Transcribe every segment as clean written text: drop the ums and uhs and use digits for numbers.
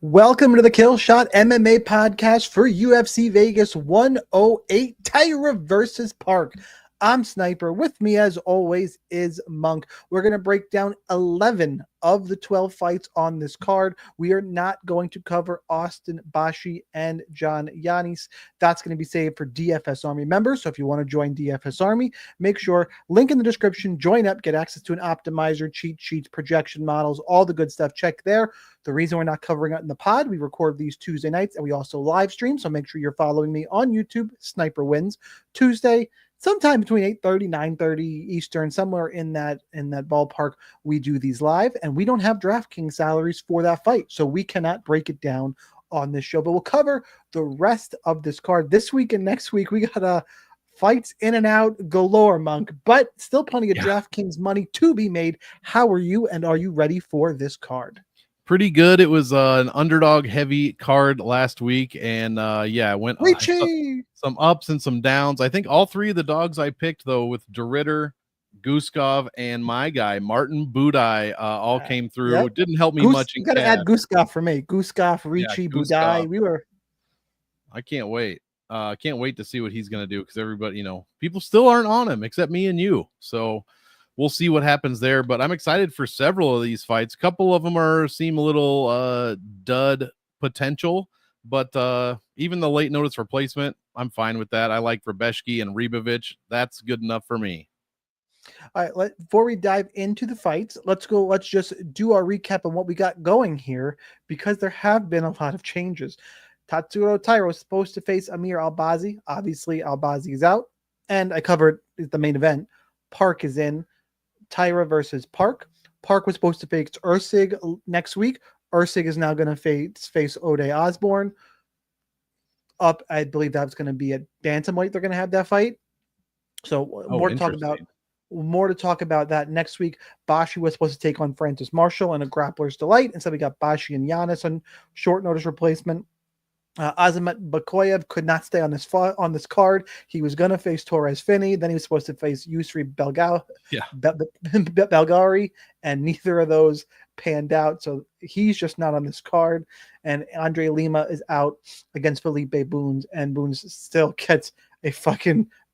Welcome to the Killshot MMA podcast for UFC Vegas 108, Taira versus Park. I'm Sniper. With me, as always, is Monk. We're going to break down 11 of the 12 fights on this card. We are not going to cover Austin Bashi and John Yanis. That's going to be saved for DFS Army members. So if you want to join DFS Army, make sure, link in the description, join up, get access to an optimizer, cheat sheets, projection models, all the good stuff. Check there. The reason we're not covering it in the pod, we record these Tuesday nights and we also live stream. So make sure you're following me on YouTube. Sniper Wins Tuesday, sometime between 8:30, 9:30 Eastern, somewhere in that ballpark. We do these live, and we don't have DraftKings salaries for that fight, so we cannot break it down on this show. But we'll cover the rest of this card this week and next week. We got fights in and out galore, Monk, but still plenty of DraftKings money to be made. How are you, and are you ready for this card? Pretty good. It was an underdog heavy card last week, and it went some ups and some downs. I think all three of the dogs I picked, though, with DeRitter, Guskov, and my guy Martin Budai, all came through. It didn't help me much. You got to add Guskov for me. Guskov, Ricci, Budai. I can't wait. Can't wait to see what he's going to do, because everybody, people still aren't on him except me and you. So we'll see what happens there, but I'm excited for several of these fights. A couple of them seem a little dud potential, but even the late notice replacement, I'm fine with that. I like Rabeshki and Ribovic. That's good enough for me. All right, before we dive into the fights, let's just do our recap on what we got going here, because there have been a lot of changes. Tatsuro Taira was supposed to face Amir Albazi. Obviously, Albazi is out, and I covered the main event. Park is in. Taira versus Park. Park was supposed to face Ursig next week. Ursig is now going to face Ode Osborne. I believe that's going to be at bantamweight. They're going to have that fight. So more to talk about that next week. Bashi was supposed to take on Francis Marshall in a grappler's delight. Instead, we got Bashi and Giannis on short notice replacement. Azamat Bakoyev could not stay on this card. He was going to face Torres Finney. Then he was supposed to face Yusri Belgari, and neither of those panned out. So he's just not on this card. And Andre Lima is out against Felipe Boons, and Boons still gets a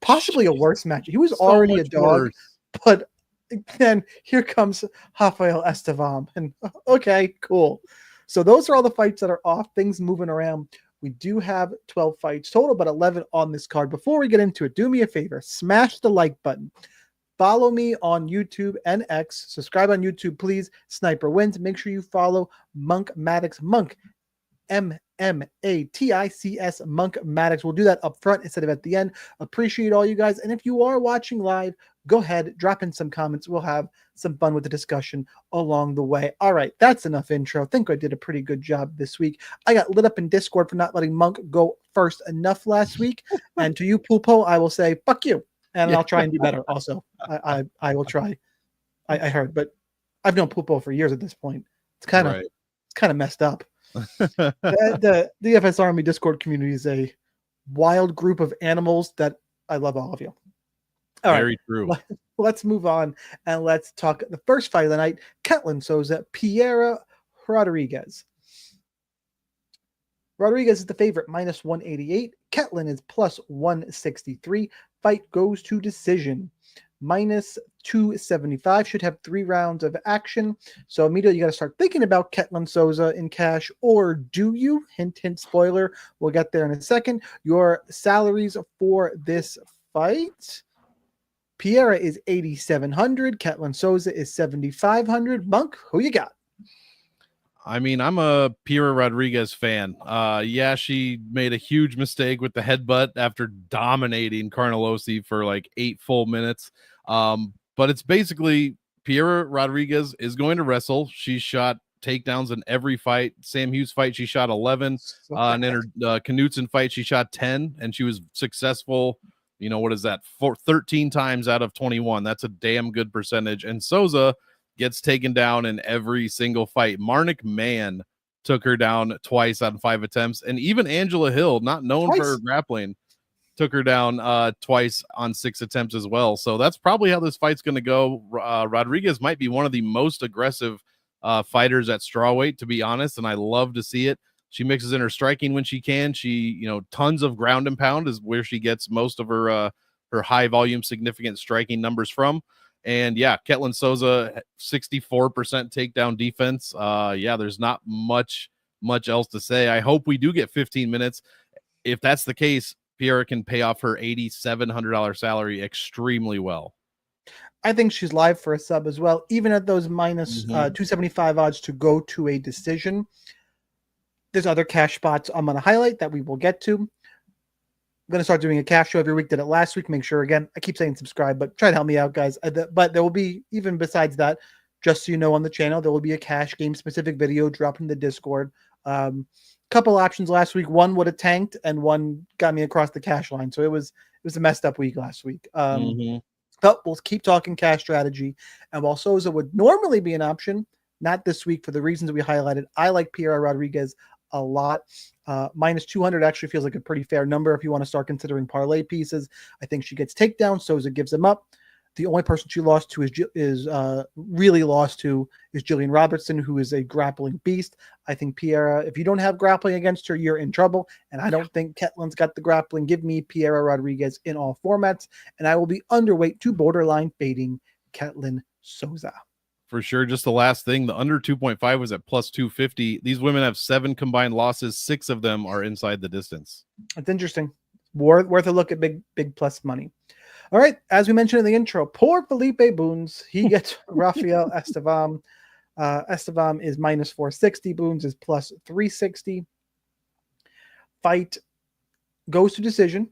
possibly a worse match. He was already a dog, but then here comes Rafael Estevam. And okay, cool. So those are all the fights that are off. Things moving around. We do have 12 fights total, but 11 on this card. Before we get into it, do me a favor. Smash the like button. Follow me on YouTube and X. Subscribe on YouTube, please. Sniper Wins. Make sure you follow Monk Maddox. Monk, M-M-A-T-I-C-S, Monk Maddox. We'll do that up front instead of at the end. Appreciate all you guys. And if you are watching live, go ahead, drop in some comments. We'll have some fun with the discussion along the way. All right, that's enough intro. I think I did a pretty good job this week. I got lit up in Discord for not letting Monk go first enough last week. And to you, Pulpo, I will say, fuck you. And I'll try and do better also. I will try. I heard, but I've known Pulpo for years at this point. It's kind of messed up. The DFS Army Discord community is a wild group of animals that I love all of you. All Very true. Let's move on and let's talk the first fight of the night. Ketlin Souza, Taira Rodriguez. Rodriguez is the favorite, -188. Ketlin is +163. Fight goes to decision, -275. Should have 3 rounds of action. So immediately you got to start thinking about Ketlin Souza in cash, or do you? Hint, hint, spoiler. We'll get there in a second. Your salaries for this fight. Taira is 8,700. Ketlin Souza is 7,500. Monk, who you got? I mean, I'm a Taira Rodriguez fan. She made a huge mistake with the headbutt after dominating Carnelossi for like 8 full minutes. But it's basically Taira Rodriguez is going to wrestle. She shot takedowns in every fight. Sam Hughes fight, she shot 11. And in her Knutson fight, she shot 10, and she was successful. What is that? 13 times out of 21. That's a damn good percentage. And Souza gets taken down in every single fight. Marnik Mann took her down twice on 5 attempts. And even Angela Hill, not known for her grappling, took her down twice on 6 attempts as well. So that's probably how this fight's going to go. Rodriguez might be one of the most aggressive fighters at strawweight, to be honest, and I love to see it. She mixes in her striking when she can. She, tons of ground and pound is where she gets most of her high volume, significant striking numbers from. And yeah, Ketlin Souza, 64% takedown defense. There's not much else to say. I hope we do get 15 minutes. If that's the case, Pierre can pay off her $8,700 salary extremely well. I think she's live for a sub as well, even at those minus 275 odds to go to a decision. There's other cash spots I'm going to highlight that we will get to. I'm going to start doing a cash show every week. Did it last week. Make sure, again, I keep saying subscribe, but try to help me out, guys. But there will be, even besides that, just so you know, on the channel, there will be a cash game specific video dropped in the Discord. Couple options last week. One would have tanked and one got me across the cash line. So it was a messed up week last week. But we'll keep talking cash strategy. And while Souza would normally be an option, not this week for the reasons we highlighted, I like Taira Rodriguez a lot. Minus 200 actually feels like a pretty fair number if you want to start considering parlay pieces. I think she gets takedowns, Souza gives them up. The only person she lost to really lost to is Jillian Robertson, who is a grappling beast. I think Taira, if you don't have grappling against her, you're in trouble. And I don't think Ketlin's got the grappling. Give me Taira Rodriguez in all formats, and I will be underweight to borderline fading Ketlin Souza. For sure. Just the last thing, the under 2.5 was at plus 250. These women have 7 combined losses. 6 of them are inside the distance. That's interesting. Worth a look at big plus money. All right, as we mentioned in the intro, poor Felipe Boons. He gets Rafael Estevam. Estevam is minus 460. Boons is plus 360. Fight goes to decision,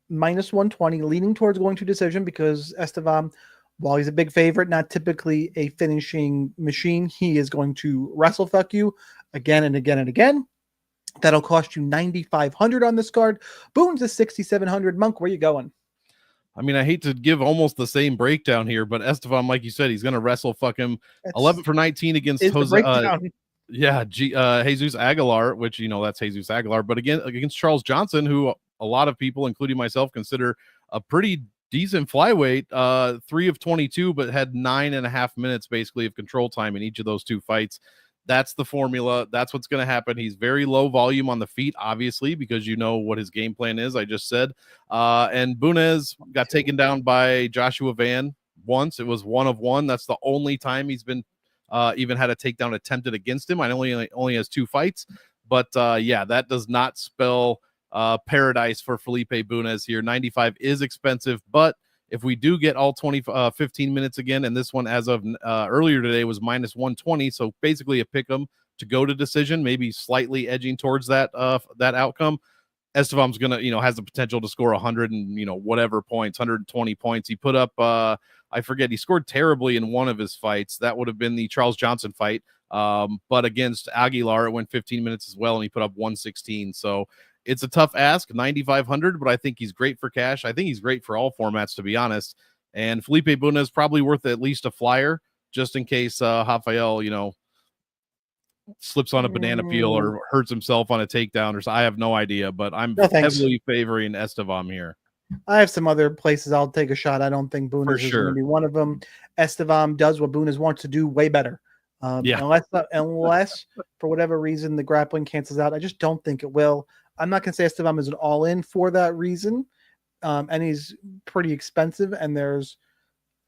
minus 120, leaning towards going to decision because Estevam, while he's a big favorite, not typically a finishing machine, he is going to wrestle fuck you again and again and again. That'll cost you $9,500 on this card. Boons is $6,700. Monk, where you going? I mean, I hate to give almost the same breakdown here, but Estevam, like you said, he's going to wrestle fuck him. 11 for 19 against Jesus Aguilar, which, that's Jesus Aguilar. But again, against Charles Johnson, who a lot of people, including myself, consider a pretty decent flyweight, 3 of 22, but had 9.5 minutes basically of control time in each of those 2 fights. That's the formula. That's what's going to happen. He's very low volume on the feet, obviously, because you know what his game plan is. I just said. And Bunez got taken down by Joshua Van once. It was 1 of 1. That's the only time he's been even had a takedown attempted against him. I only has 2 fights. But that does not spell paradise for Felipe Bunez here. 95 is expensive, but if we do get all 15 minutes again, and this one as of earlier today was minus 120, so basically a pick 'em to go to decision, maybe slightly edging towards that outcome. Estevam's gonna, has the potential to score 100 and whatever points, 120 points. He put up, I forget, he scored terribly in one of his fights. That would have been the Charles Johnson fight, but against Aguilar, it went 15 minutes as well, and he put up 116. So it's a tough ask, 9,500, but I think he's great for cash. I think he's great for all formats, to be honest. And Felipe Bunez is probably worth at least a flyer, just in case Rafael, slips on a banana peel or hurts himself on a takedown, or so. I have no idea, but I'm heavily favoring Estevam here. I have some other places I'll take a shot. I don't think Bunez is going to be one of them. Estevam does what Bunez wants to do way better. Unless for whatever reason the grappling cancels out. I just don't think it will. I'm not going to say Estevam is an all-in for that reason, and he's pretty expensive, and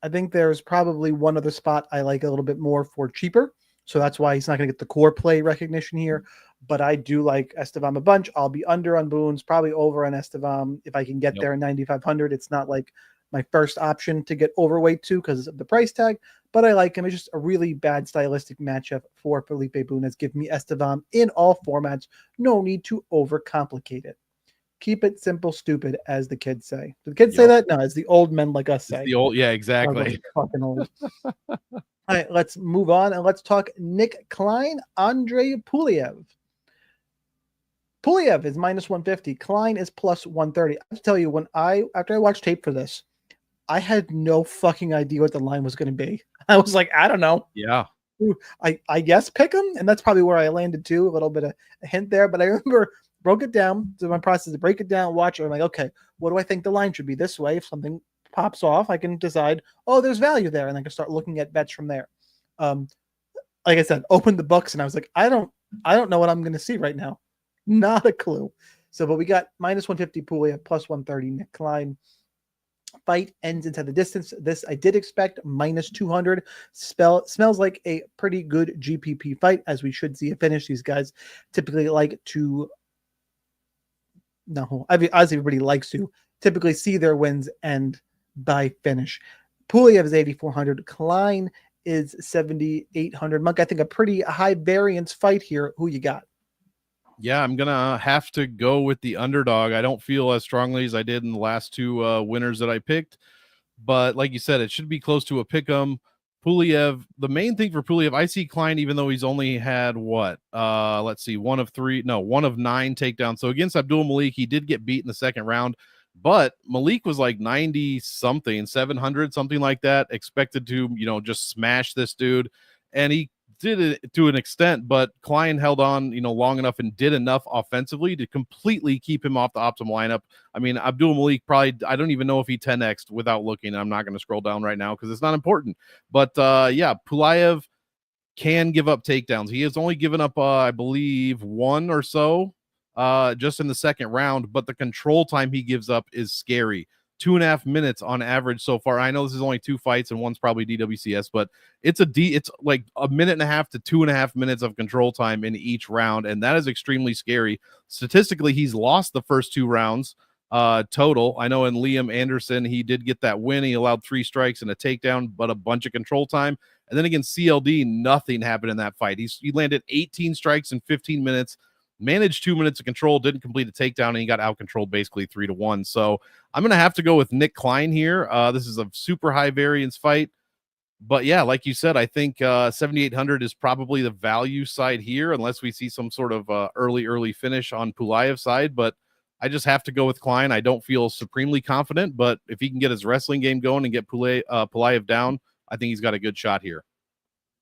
I think there's probably one other spot I like a little bit more for cheaper, so that's why he's not going to get the core play recognition here, but I do like Estevam a bunch. I'll be under on Boons, probably over on Estevam if I can get there in 9,500. It's not like my first option to get overweight to because of the price tag, but I like him. It's just a really bad stylistic matchup for Felipe Bunez. Give me Estevam in all formats. No need to overcomplicate it. Keep it simple, stupid, as the kids say. Do the kids say that? No, as the old men like us say. It's the old, yeah, exactly. Fucking old. All right, let's move on and let's talk Nick Klein, Andrei Puliev. Puliev is minus 150. Klein is plus 130. I have to tell you, after I watched tape for this, I had no fucking idea what the line was going to be. I was like, I don't know. Yeah. I guess pick him, and that's probably where I landed too. A little bit of a hint there, but I remember broke it down. So my process to break it down, watch it. I'm like, okay, what do I think the line should be? This way, if something pops off, I can decide, oh, there's value there, and I can start looking at bets from there. like I said, opened the books and I was like, I don't know what I'm going to see right now. Not a clue. So, but we got minus 150 Puglia, plus 130 Nick Klein. Fight ends inside the distance. This I did expect, minus 200. Smells like a pretty good GPP fight, as we should see a finish. These guys typically like to, no, as everybody likes to, typically see their wins end by finish. Puliev is 8,400. Klein is 7,800. Monk, I think a pretty high variance fight here. Who you got? Yeah, I'm gonna have to go with the underdog. I don't feel as strongly as I did in the last two winners that I picked, but like you said, it should be close to a pick 'em. Puliev, the main thing for Puliev, I see Klein, even though he's only had let's see, one of 9 takedowns. So against Abdul Malik, he did get beat in the second round, but Malik was like 90 something, 700, something like that, expected to, just smash this dude. And he did it to an extent, but Klein held on, long enough and did enough offensively to completely keep him off the optimal lineup. I mean, Abdul Malik probably, I don't even know if he 10x'd without looking. I'm not going to scroll down right now because it's not important. But yeah, Pulaev can give up takedowns. He has only given up, I believe, one or so just in the second round, but the control time he gives up is scary. 2.5 minutes on average so far. I know this is only 2 fights and one's probably DWCS, but it's like 1.5 minutes to 2.5 minutes of control time in each round, and that is extremely scary. Statistically, he's lost the first 2 rounds total. I know in Liam Anderson, he did get that win. He allowed 3 strikes and a takedown, but a bunch of control time. And then against CLD, nothing happened in that fight. He landed 18 strikes in 15 minutes. Managed 2 minutes of control, didn't complete a takedown, and he got out-controlled basically 3-1. So I'm going to have to go with Nick Klein here. This is a super high variance fight. But yeah, like you said, I think 7,800 is probably the value side here, unless we see some sort of early finish on Pulaev's side. But I just have to go with Klein. I don't feel supremely confident, but if he can get his wrestling game going and get Pulaev down, I think he's got a good shot here.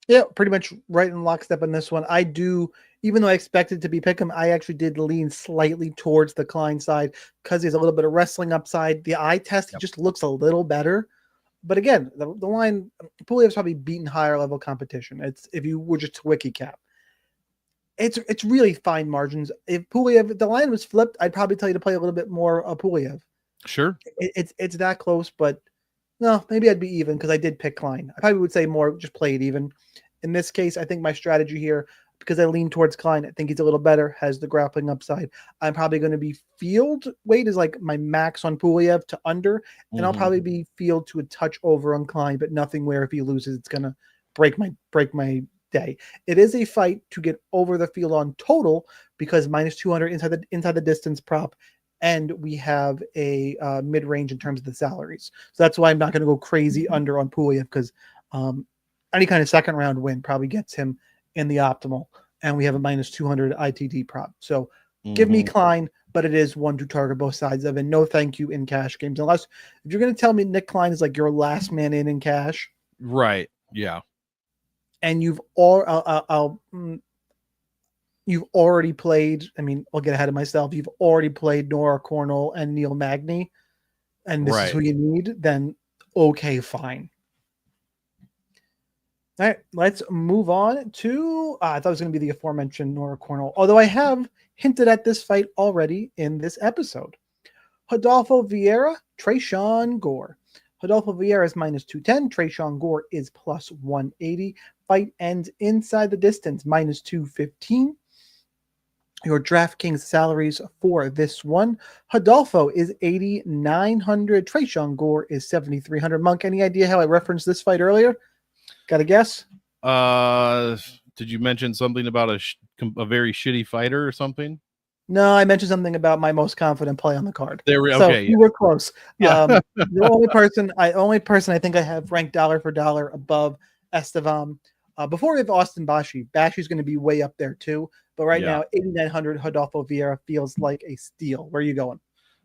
Yeah, pretty much right in lockstep on this one. I do, even though I expected to be Pick'em, I actually did lean slightly towards the Klein side because he's a little bit of wrestling upside. The eye test just looks a little better. But again, the line, Puliev's probably beaten higher level competition. It's if you were just to wiki cap. It's really fine margins. If the line was flipped, I'd probably tell you to play a little bit more Puliev. Sure. It's that close, but no, maybe I'd be even because I did pick Klein. I probably would say more just play it even. In this case, I think my strategy here, because I lean towards Klein, I think he's a little better, has the grappling upside. I'm probably going to be field weight is like my max on Puliev to under, and I'll probably be field to a touch over on Klein, but nothing where if he loses, it's going to break my day. It is a fight to get over the field on total because minus 200 inside the distance prop. And we have a mid-range in terms of the salaries. So that's why I'm not going to go crazy under on Puliev because any kind of second round win probably gets him in the optimal. And we have a minus 200 ITD prop. So give me Klein, but it is one to target both sides of. And no thank you in cash games. Unless if you're going to tell me Nick Klein is like your last man in cash. Right. Yeah. And you've already played, I mean, I'll get ahead of myself. You've already played Nora Cornell and Neil Magny, and this is who you need, then okay, fine. All right, let's move on to, I thought it was going to be the aforementioned Nora Cornell, although I have hinted at this fight already in this episode. Rodolfo Vieira, Tresean Gore. Rodolfo Vieira is minus 210. Tresean Gore is plus 180. Fight ends inside the distance, minus 215. Your DraftKings salaries for this one. Rodolfo is 8,900. Tresean Gore is 7,300. Monk, any idea how I referenced this fight earlier? Got a guess? Did you mention something about a very shitty fighter or something? No, I mentioned something about my most confident play on the card. Okay, you were close. Yeah. The only person I think I have ranked dollar for dollar above Estevam. Before we have Austin Bashi. Bashi's going to be way up there too. But right now, 8,900 Rodolfo Vieira feels like a steal. Where are you going?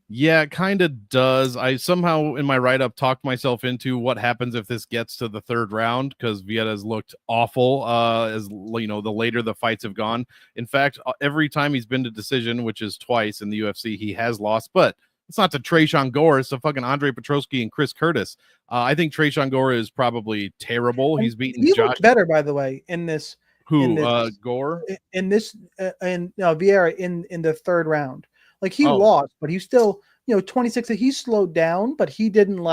Yeah, it kind of does. I somehow in my write-up talked myself into what happens if this gets to the third round because Vieira's looked awful as you know, the later the fights have gone. In fact, every time he's been to decision, which is twice in the UFC, he has lost, but it's not to Tresean Gore, it's to fucking Andre Petroski and Chris Curtis. I think Tresean Gore is probably terrible. He's beaten He Josh. looked better, by the way, in this Who? this Gore? in this and no, Vieira in the third round. Like he Oh. lost, but he still 26. He slowed down, but he didn't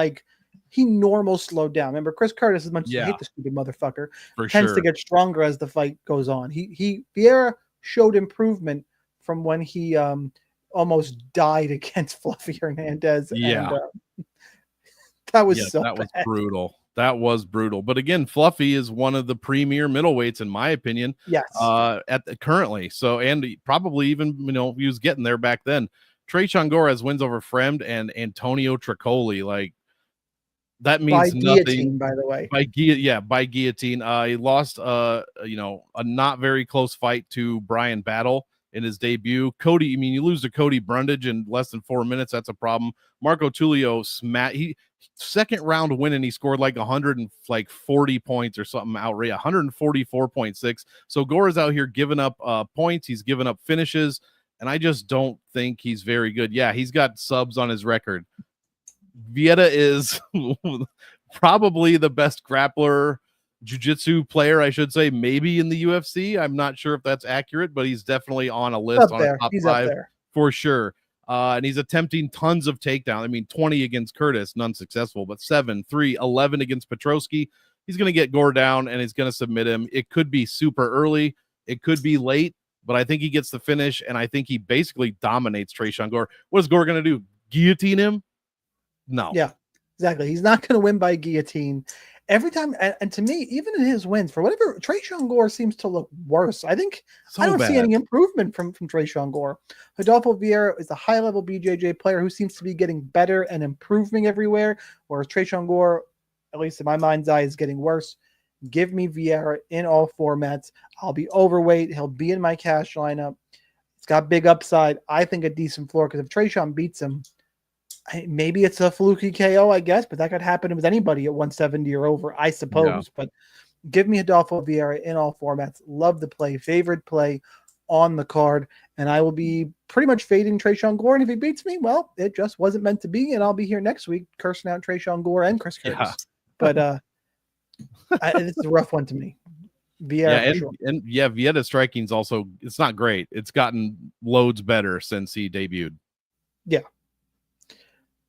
he normal slowed down. Remember, Chris Curtis, as much as I hate the stupid motherfucker, tends to get stronger as the fight goes on. Vieira showed improvement from when he almost died against Fluffy Hernandez. Yeah. And that was that was brutal. That was brutal. But again, Fluffy is one of the premier middleweights, in my opinion. Yes. Currently. So, and probably even, he was getting there back then. Tresean Gore has wins over Fremd and Antonio Tricoli. Like, that means by nothing. Guillotine, by the way. By guillotine. He lost, a not very close fight to Brian Battle in his debut. Cody, you lose to Cody Brundage in less than 4 minutes. That's a problem. Marco Tulio second round win, and he scored like 140 points or something outrageous, 144.6. So Gore is out here giving up points. He's giving up finishes, and I just don't think he's very good. Yeah, he's got subs on his record. Vieira is probably the best grappler, jiu-jitsu player, I should say, maybe in the UFC. I'm not sure if that's accurate, but he's definitely on a list on a top 5 for sure. And he's attempting tons of takedowns. 20 against Curtis, none successful, but 7, 3, 11 against Petrosky. He's going to get Gore down, and he's going to submit him. It could be super early. It could be late, but I think he gets the finish, and I think he basically dominates Tresean Gore. What is Gore going to do? Guillotine him? No. Yeah, exactly. He's not going to win by guillotine. Every time, and to me, even in his wins, for whatever, Tresean Gore seems to look worse. I think I don't see any improvement from Tresean Gore. Rodolfo Vieira is a high-level BJJ player who seems to be getting better and improving everywhere, whereas Tresean Gore, at least in my mind's eye, is getting worse. Give me Vieira in all formats. I'll be overweight. He'll be in my cash lineup. It's got big upside. I think a decent floor, because if Tresean beats him, maybe it's a fluky KO, I guess, but that could happen with anybody at 170 or over, I suppose. Yeah. But give me Rodolfo Vieira in all formats. Love the play. Favorite play on the card. And I will be pretty much fading Tresean Gore. And if he beats me, well, it just wasn't meant to be. And I'll be here next week cursing out Tresean Gore and Chris Curtis. Yeah. But it's a rough one to me. Vieira, Vieira's striking's also, it's not great. It's gotten loads better since he debuted. Yeah.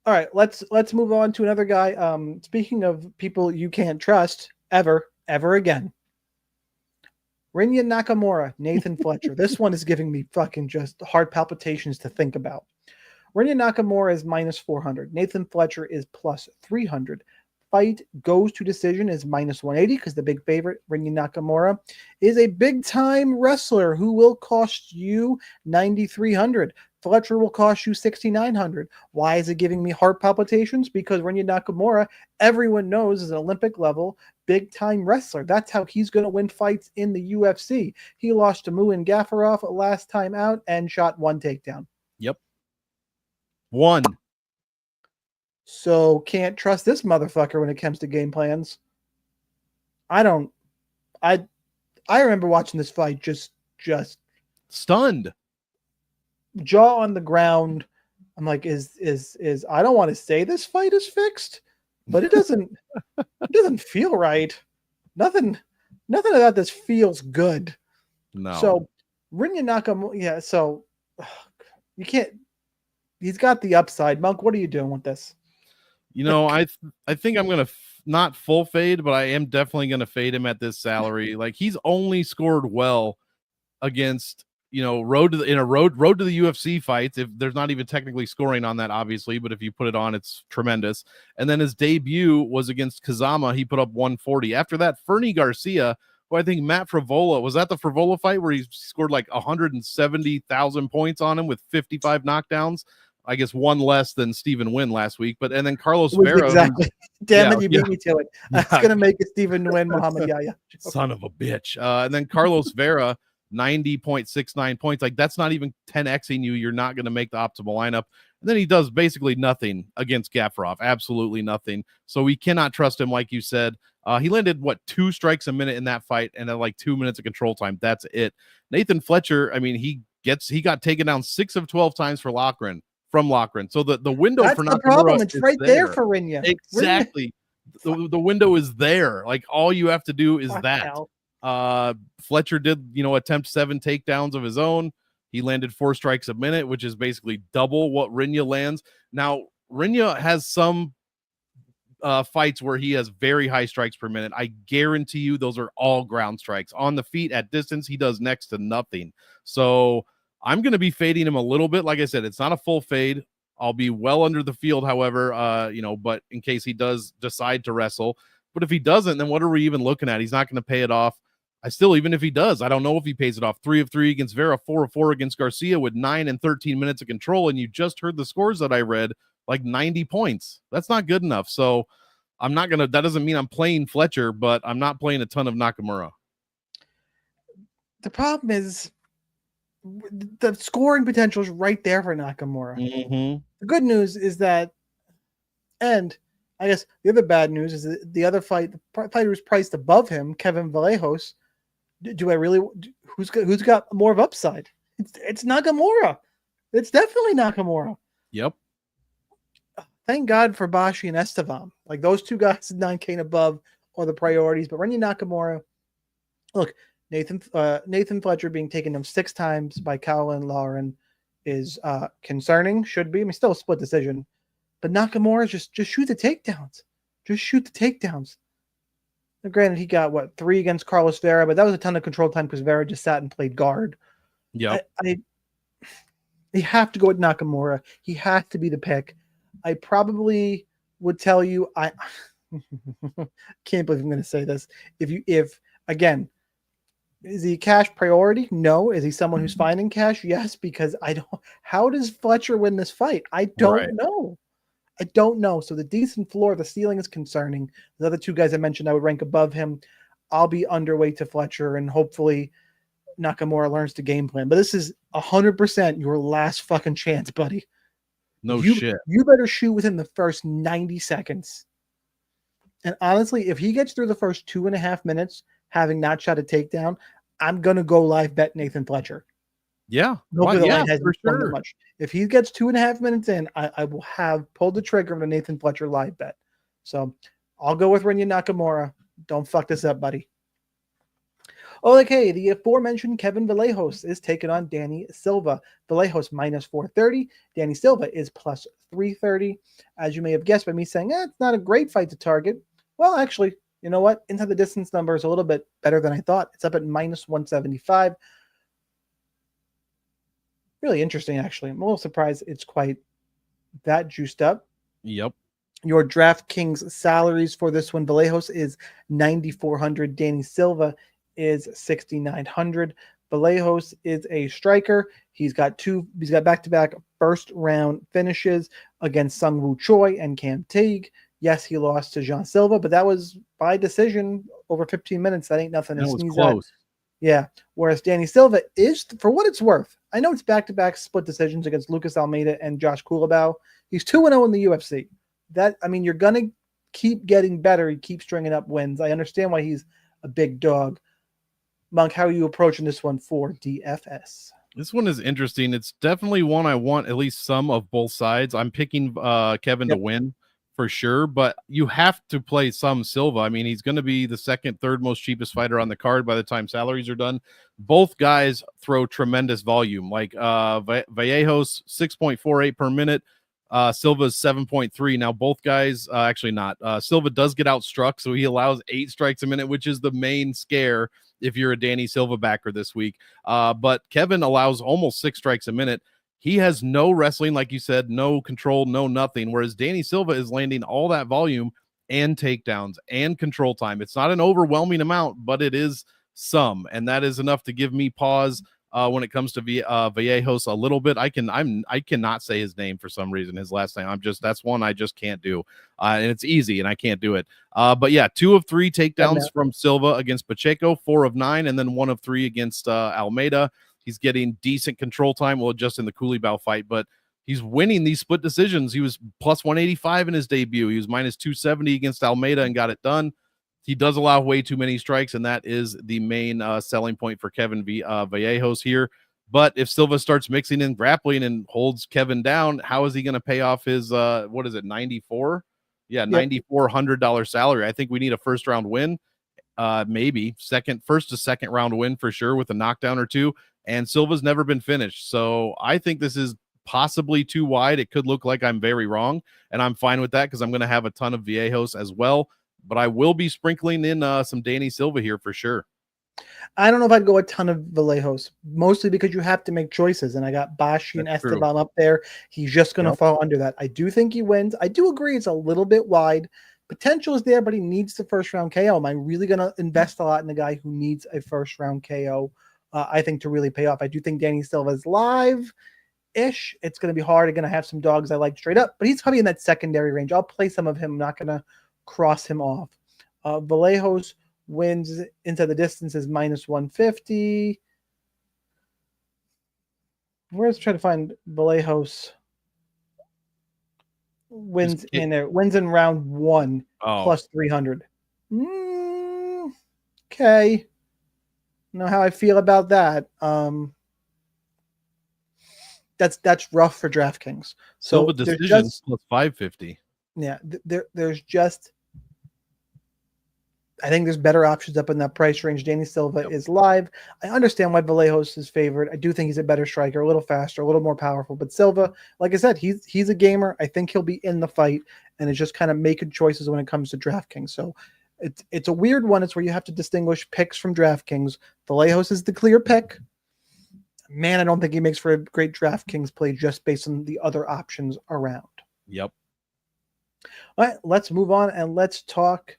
All right, let's move on to another guy. Speaking of people you can't trust ever again. Rinya Nakamura, Nathan Fletcher. This one is giving me fucking just heart palpitations to think about. Rinya Nakamura is minus 400. Nathan Fletcher is plus 300. Fight goes to decision is minus 180 because the big favorite, Rinya Nakamura, is a big-time wrestler who will cost you 9,300. Fletcher will cost you 6,900. Why is it giving me heart palpitations? Because Rinya Nakamura, everyone knows, is an Olympic level, big-time wrestler. That's how he's going to win fights in the UFC. He lost to Muin Gafarov last time out and shot 1 takedown. Yep. 1. So can't trust this motherfucker when it comes to game plans. I remember watching this fight just stunned. Jaw on the ground. I'm like, is I don't want to say this fight is fixed, but it doesn't feel right. Nothing about this feels good. No. So Rinya Nakamura, so you can't. He's got the upside. Monk, what are you doing with this? I think I'm gonna not full fade, but I am definitely gonna fade him at this salary. Like, he's only scored well against road to the UFC fights. If there's not even technically scoring on that, obviously, but if you put it on, it's tremendous. And then his debut was against Kazama. He put up 140. After that, Fernie Garcia, who I think Matt Frivola, was that the Frivola fight where he scored like 170,000 points on him with 55 knockdowns? I guess one less than Stephen Wynn last week, and then Carlos Vera. Exactly. Damn it, you beat me to it. That's gonna make it Stephen Wynn, Muhammad Yahya. Son of a bitch. And then Carlos Vera, 90.69 points. Like, that's not even 10xing you. You're not going to make the optimal lineup. And then he does basically nothing against Gafarov. Absolutely nothing. So we cannot trust him, like you said. He landed 2 strikes a minute in that fight, and then like 2 minutes of control time. That's it. Nathan Fletcher, he got taken down 6 of 12 times from Loughran. So the window that's for the problem. It's right there for Rinya. Exactly. The window is there. Like, all you have to do is that. Hell. Fletcher did, attempt 7 takedowns of his own. He landed 4 strikes a minute, which is basically double what Rinya lands. Now, Rinya has some fights where he has very high strikes per minute. I guarantee you those are all ground strikes. On the feet at distance, he does next to nothing. So I'm going to be fading him a little bit. Like I said, it's not a full fade. I'll be well under the field, however, but in case he does decide to wrestle. But if he doesn't, then what are we even looking at? He's not going to pay it off. Even if he does, I don't know if he pays it off. 3 of 3 against Vera, 4 of 4 against Garcia with 9 and 13 minutes of control. And you just heard the scores that I read, like 90 points. That's not good enough. So that doesn't mean I'm playing Fletcher, but I'm not playing a ton of Nakamura. The problem is the scoring potential is right there for Nakamura. Mm-hmm. The good news is that, and I guess the other bad news is that the other fighter who's priced above him, Kevin Vallejos, who's got more of upside? It's Nakamura. It's definitely Nakamura. Yep. Thank God for Bashi and Estevam. Like those two guys, 9K and above, are the priorities. But Rinya Nakamura, look, Nathan Fletcher being taken down 6 times by Cowell and Lauren is concerning. Should be. I mean, still a split decision. But Nakamura just shoot the takedowns. Just shoot the takedowns. Now, granted, he got 3 against Carlos Vera, but that was a ton of control time because Vera just sat and played guard. Yeah. You have to go with Nakamura. He has to be the pick. I probably would tell you, I can't believe I'm going to say this. If again, is he a cash priority? No. Is he someone who's finding cash? Yes, because how does Fletcher win this fight? I don't know. I don't know. So the decent floor, the ceiling is concerning. The other 2 guys I mentioned, I would rank above him. I'll be underweight to Fletcher, and hopefully Nakamura learns to game plan. But this is 100% your last fucking chance, buddy. No shit. You better shoot within the first 90 seconds. And honestly, if he gets through the first 2.5 minutes having not shot a takedown, I'm going to go live bet Nathan Fletcher. Yeah. Nobody the line hasn't swung that much. If he gets 2.5 minutes in, I will have pulled the trigger of a Nathan Fletcher live bet. So I'll go with Rinya Nakamura. Don't fuck this up, buddy. Okay, the aforementioned Kevin Vallejos is taking on Danny Silva. Vallejos minus 430. Danny Silva is plus 330. As you may have guessed by me saying, it's not a great fight to target. Well, actually, you know what? Inside the distance number is a little bit better than I thought. It's up at minus 175. Really interesting, actually. I'm a little surprised it's quite that juiced up. Yep. Your DraftKings salaries for this one, Vallejos is 9,400. Danny Silva is 6,900. Vallejos is a striker. He's got back-to-back first-round finishes against Sungwoo Choi and Cam Teague. Yes, he lost to Jean Silva, but that was by decision over 15 minutes. That ain't nothing to sneeze at. Yeah. Whereas Danny Silva is, for what it's worth, I know it's back-to-back split decisions against Lucas Almeida and Josh Kulabau. He's 2-0 in the UFC. You're going to keep getting better. He keeps stringing up wins. I understand why he's a big dog. Monk, how are you approaching this one for DFS? This one is interesting. It's definitely one I want at least some of both sides. I'm picking Kevin to win for sure, but you have to play some Silva. I mean, he's going to be the second, third most cheapest fighter on the card by the time salaries are done. Both guys throw tremendous volume. Like Vallejos, 6.48 per minute. Silva's 7.3. Now, both guys, actually not. Silva does get outstruck, so he allows 8 strikes a minute, which is the main scare if you're a Danny Silva backer this week. But Kevin allows almost 6 strikes a minute. He has no wrestling, like you said, no control, no nothing, whereas Danny Silva is landing all that volume and takedowns and control time. It's not an overwhelming amount, but it is some, and that is enough to give me pause when it comes to Vallejos a little bit. I cannot say his name for some reason, his last name. That's one I just can't do. And it's easy and I can't do it. But yeah, 2 of 3 takedowns from Silva against Pacheco, 4 of 9, and then 1 of 3 against Almeida. He's getting decent control time, well, just in the Kulibau fight, but he's winning these split decisions. He was plus 185 in his debut. He was minus 270 against Almeida and got it done. He does allow way too many strikes, and that is the main selling point for Kevin Vallejos here. But if Silva starts mixing in grappling and holds Kevin down, how is he going to pay off his, $94? Yeah, $9,400 salary. I think we need a first-round win. maybe first to second round win for sure with a knockdown or two. And Silva's never been finished. So I think this is possibly too wide. It could look like I'm very wrong, and I'm fine with that because I'm going to have a ton of Viejos as well. But I will be sprinkling in some Danny Silva here for sure. I don't know if I'd go a ton of Vallejos, mostly because you have to make choices. And I got Bashi and Esteban up there. He's just going to fall under that. I do think he wins. I do agree it's a little bit wide. Potential is there, but he needs the first round KO. Am I really going to invest a lot in a guy who needs a first round KO? I think to really pay off. I do think Danny Silva is live-ish. It's going to be hard. I'm going to have some dogs I like straight up, but he's probably in that secondary range. I'll play some of him. I'm not going to cross him off. Vallejos wins into the distance is -150. Where's trying to find Vallejos wins in there? Wins in round 1 plus 300. Okay. Know how I feel about that. That's rough for DraftKings. So decision plus 550. Yeah, there's just. I think there's better options up in that price range. Danny Silva is live. I understand why Vallejos is favored. I do think he's a better striker, a little faster, a little more powerful. But Silva, like I said, he's a gamer. I think he'll be in the fight, and it's just kind of making choices when it comes to DraftKings. So it's a weird one. It's where you have to distinguish picks from DraftKings. Vallejos is the clear pick. Man, I don't think he makes for a great DraftKings play just based on the other options around. Yep. All right, let's move on and let's talk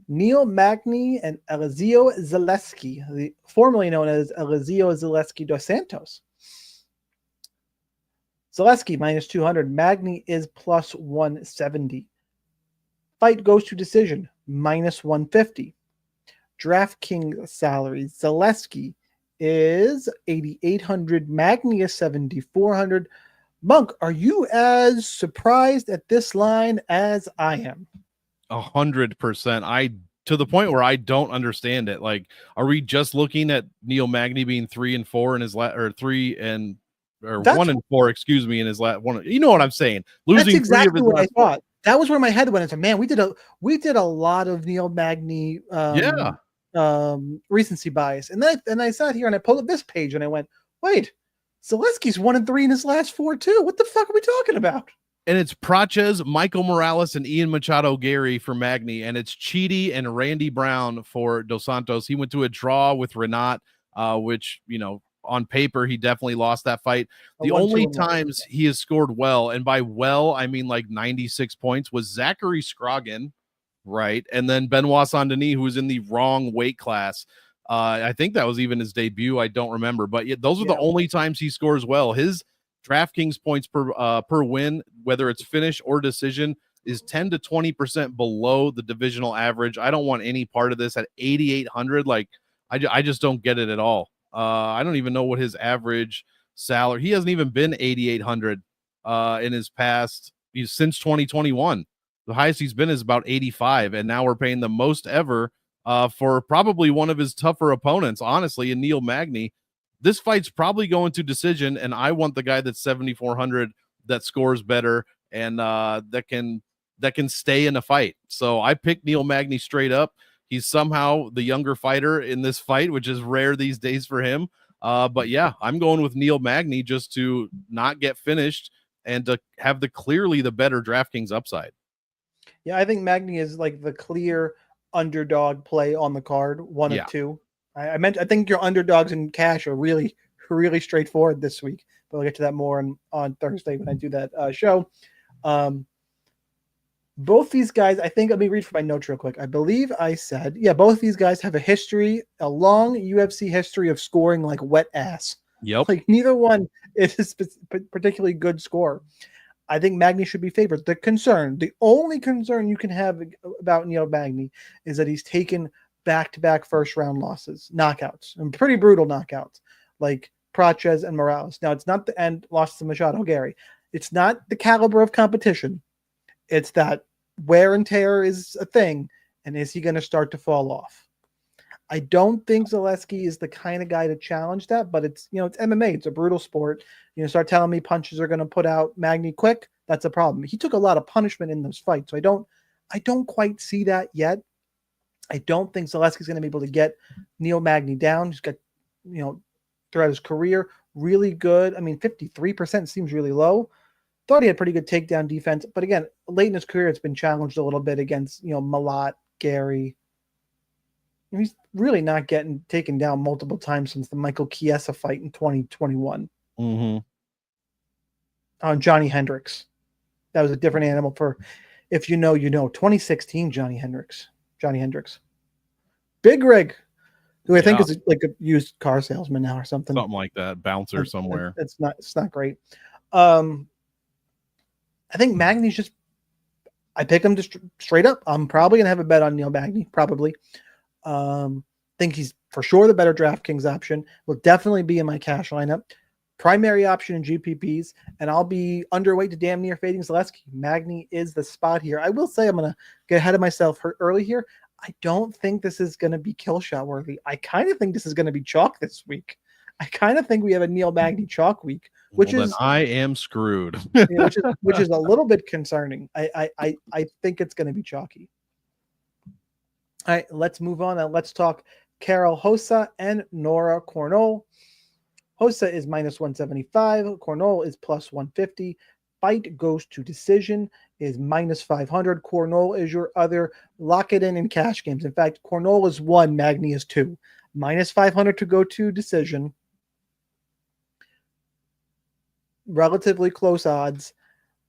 Neil Magny and Elizeo Zaleski, formerly known as Elizeo Zaleski dos Santos. Zaleski -200. Magny is +170. Fight goes to decision, -150. DraftKings salary, Zaleski is 8,800. Magny is 7,400. Monk, are you as surprised at this line as I am? 100%. To the point where I don't understand it. Like, are we just looking at Neil Magny being 3-4 in his or 1-4, excuse me, in his last one? You know what I'm saying? Losing that's exactly what I thought. Four. That was where my head went into. Man, we did a lot of Neil Magny recency bias, and then I sat here and I pulled up this page and I went, wait, Zaleski's 1-3 in his last 4 too. What the fuck are we talking about? And it's Praches, Michael Morales, and Ian Machado Gary for Magny, and it's Chidi and Randy Brown for Dos Santos. He went to a draw with Renat, which, on paper, he definitely lost that fight. The only times he has scored well, and by well, I mean like 96 points, was Zachary Scroggin, right? And then Benoit Saint-Denis, who was in the wrong weight class. I think that was even his debut. I don't remember. But those are the only times he scores well. His DraftKings points per win, whether it's finish or decision, is 10 to 20% below the divisional average. I don't want any part of this at 8,800. Like, I just don't get it at all. I don't even know what his average salary. He hasn't even been 8,800 in his past. He's since 2021. The highest he's been is about 85, and now we're paying the most ever for probably one of his tougher opponents, honestly, in Neil Magny. This fight's probably going to decision, and I want the guy that's 7,400 that scores better and that can stay in a fight. So I picked Neil Magny straight up. He's somehow the younger fighter in this fight, which is rare these days for him. But yeah, I'm going with Neil Magny just to not get finished and to have clearly the better DraftKings upside. Yeah, I think Magny is like the clear underdog play on the card, one of two. I think your underdogs in cash are really, really straightforward this week, but we'll get to that more on Thursday when I do that show. Both these guys, I think, let me read from my notes real quick. I believe I said, both these guys have a long UFC history of scoring like wet ass. Yep. Like neither one is a particularly good scorer. I think Magny should be favored. The only concern you can have about Neil Magny is that he's taken back-to-back first-round losses, knockouts, and pretty brutal knockouts, like Praches and Morales. Now, it's not the end loss to Machado Gary. It's not the caliber of competition. It's that wear and tear is a thing, and is he going to start to fall off? I don't think Zaleski is the kind of guy to challenge that, but it's MMA. It's a brutal sport. Start telling me punches are going to put out Magny quick. That's a problem. He took a lot of punishment in those fights, so I don't quite see that yet. I don't think Zaleski's going to be able to get Neil Magny down. He's got, throughout his career, really good. I mean, 53% seems really low. Thought he had pretty good takedown defense. But again, late in his career, it's been challenged a little bit against, Malott, Gary. He's really not getting taken down multiple times since the Michael Chiesa fight in 2021. Mm-hmm. On Johnny Hendricks. That was a different animal for, if you know, 2016 Johnny Hendricks. Big Rig, who I think is like a used car salesman now or something. Something like that. Bouncer somewhere. It's not great. I think Magny's just, I pick him just straight up. I'm probably going to have a bet on Neil Magny, probably. Think he's for sure the better DraftKings option. Will definitely be in my cash lineup. Primary option in GPPs, and I'll be underweight to damn near fading Zaleski. Magny is the spot here. I will say I'm going to get ahead of myself early here. I don't think this is going to be kill shot worthy. I kind of think this is going to be chalk this week. I kind of think we have a Neil Magny chalk week, which is I am screwed. which is a little bit concerning. I think it's going to be chalky. All right, let's move on and let's talk Carol Hossa and Nora Cornell. Hossa is -175. Cornell is +150. Fight goes to decision is -500. Cornell is your other. Lock it in cash games. In fact, Cornell is 1, Magny is 2. -500 to go to decision. Relatively close odds.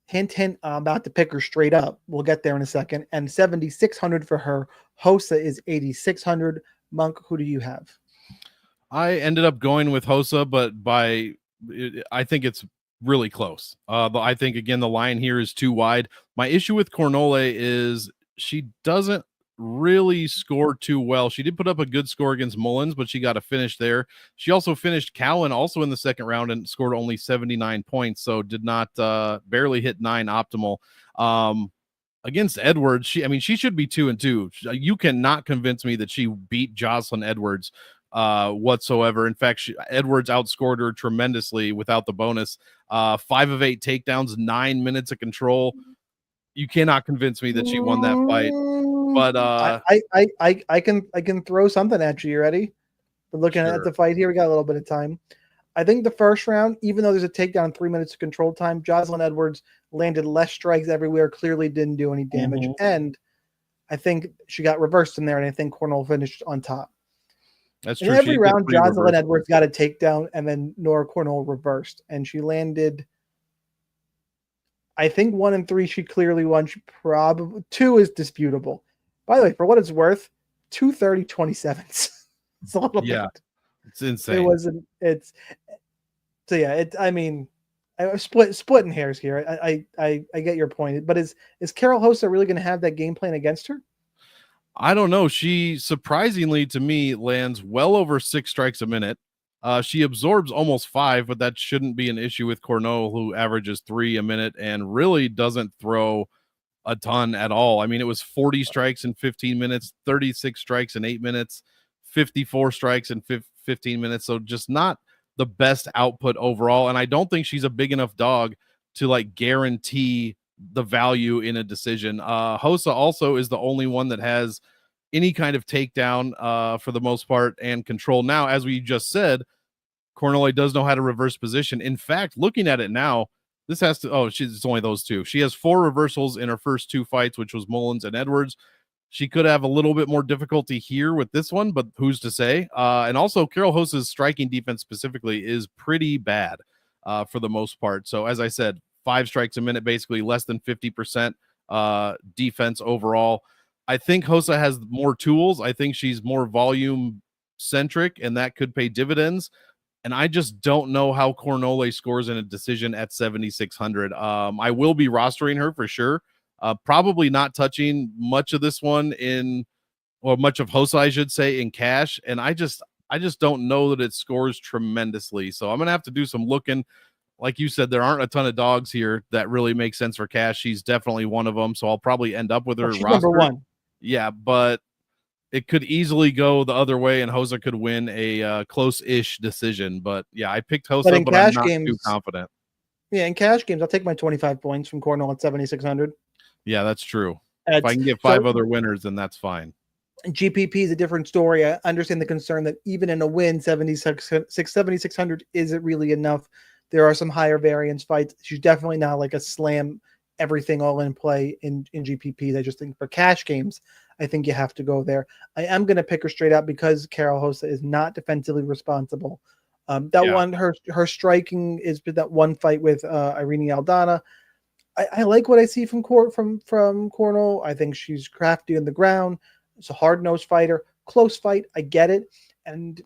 Hint, hint, I'm about to pick her straight up. We'll get there in a second. And 7,600 for her. Hossa is 8,600. Monk, who do you have? I ended up going with Hossa, but I think it's really close. I think, again, the line here is too wide. My issue with Cornole is she doesn't really score too well. She did put up a good score against Mullins, but she got a finish there. She also finished Cowan also in the second round and scored only 79 points, so did not barely hit 9 optimal. Against Edwards, she should be 2-2. You cannot convince me that she beat Jocelyn Edwards whatsoever. In fact, Edwards outscored her tremendously without the bonus. 5 of 8 takedowns, 9 minutes of control. You cannot convince me that she won that fight. But I can throw something at you. You ready? We're looking at the fight here. We got a little bit of time. I think the first round, even though there's a takedown, 3 minutes of control time, Jocelyn Edwards landed less strikes everywhere, clearly didn't do any damage. Mm-hmm. And I think she got reversed in there, and I think Cornell finished on top. That's true. In every round, Jocelyn Edwards got a takedown, and then Nora Cornell reversed, and she landed, I think 1 and 3 she clearly won. She probably 2 is disputable. By the way, for what it's worth, 230-27. It's a little bit. It's insane. It wasn't. It's so yeah. I mean, I splitting hairs here. I get your point, but is Carol Hossa really going to have that game plan against her? I don't know. She surprisingly to me lands well over 6 strikes a minute. She absorbs almost 5, but that shouldn't be an issue with Corneau, who averages 3 a minute and really doesn't throw a ton at all. I mean, it was 40 strikes in 15 minutes, 36 strikes in 8 minutes, 54 strikes in 15 minutes. So just not the best output overall. And I don't think she's a big enough dog to like guarantee the value in a decision. Hossa also is the only one that has any kind of takedown for the most part and control. Now, as we just said, Cornelli does know how to reverse position. In fact, looking at it now, this has to, it's only those 2. She has 4 reversals in her first 2 fights, which was Mullins and Edwards. She could have a little bit more difficulty here with this one, but who's to say? And also, Carol Hossa's striking defense specifically is pretty bad for the most part. So, as I said, 5 strikes a minute, basically less than 50% defense overall. I think Hossa has more tools. I think she's more volume centric, and that could pay dividends. And I just don't know how Cornole scores in a decision at 7,600. I will be rostering her for sure. Probably not touching much of this one much of Hossa, I should say, in cash. And I just don't know that it scores tremendously. So I'm going to have to do some looking. Like you said, there aren't a ton of dogs here that really make sense for cash. She's definitely one of them. So I'll probably end up with her roster. Number 1. Yeah, but it could easily go the other way, and Hossa could win a close-ish decision. But yeah, I picked Hossa, but I'm not too confident. Yeah, in cash games, I'll take my 25 points from Cornell at 7,600. Yeah, that's true. If I can get 5 other winners, then that's fine. GPP is a different story. I understand the concern that even in a win, 7,600 isn't really enough. There are some higher variance fights. She's definitely not like a slam everything all in play in GPPs. I just think for cash games, I think you have to go there. I am going to pick her straight out because Carol Hosa is not defensively responsible. Her striking is that one fight with Irene Aldana. I like what I see from Cornell. I think she's crafty on the ground. It's a hard-nosed fighter. Close fight, I get it. And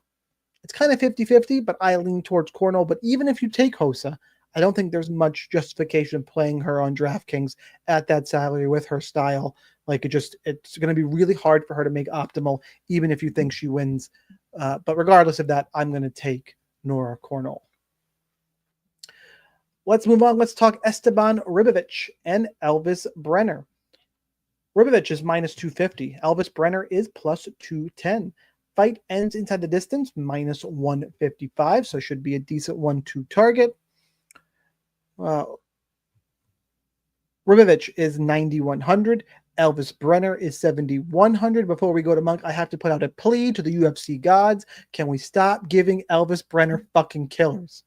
it's kind of 50-50, but I lean towards Cornell. But even if you take Hosa, I don't think there's much justification playing her on DraftKings at that salary with her style. Like it's going to be really hard for her to make optimal, even if you think she wins. But regardless of that, I'm going to take Nora Cornell. Let's move on. Let's talk Esteban Ribovic and Elvis Brenner. Ribovic is minus 250. Elvis Brenner is plus 210. Fight ends inside the distance, minus 155. So should be a decent 1-2 target. Ribovic is 9,100. Elvis Brenner is 7,100. Before we go to Monk, I have to put out a plea to the UFC gods. Can we stop giving Elvis Brenner fucking killers?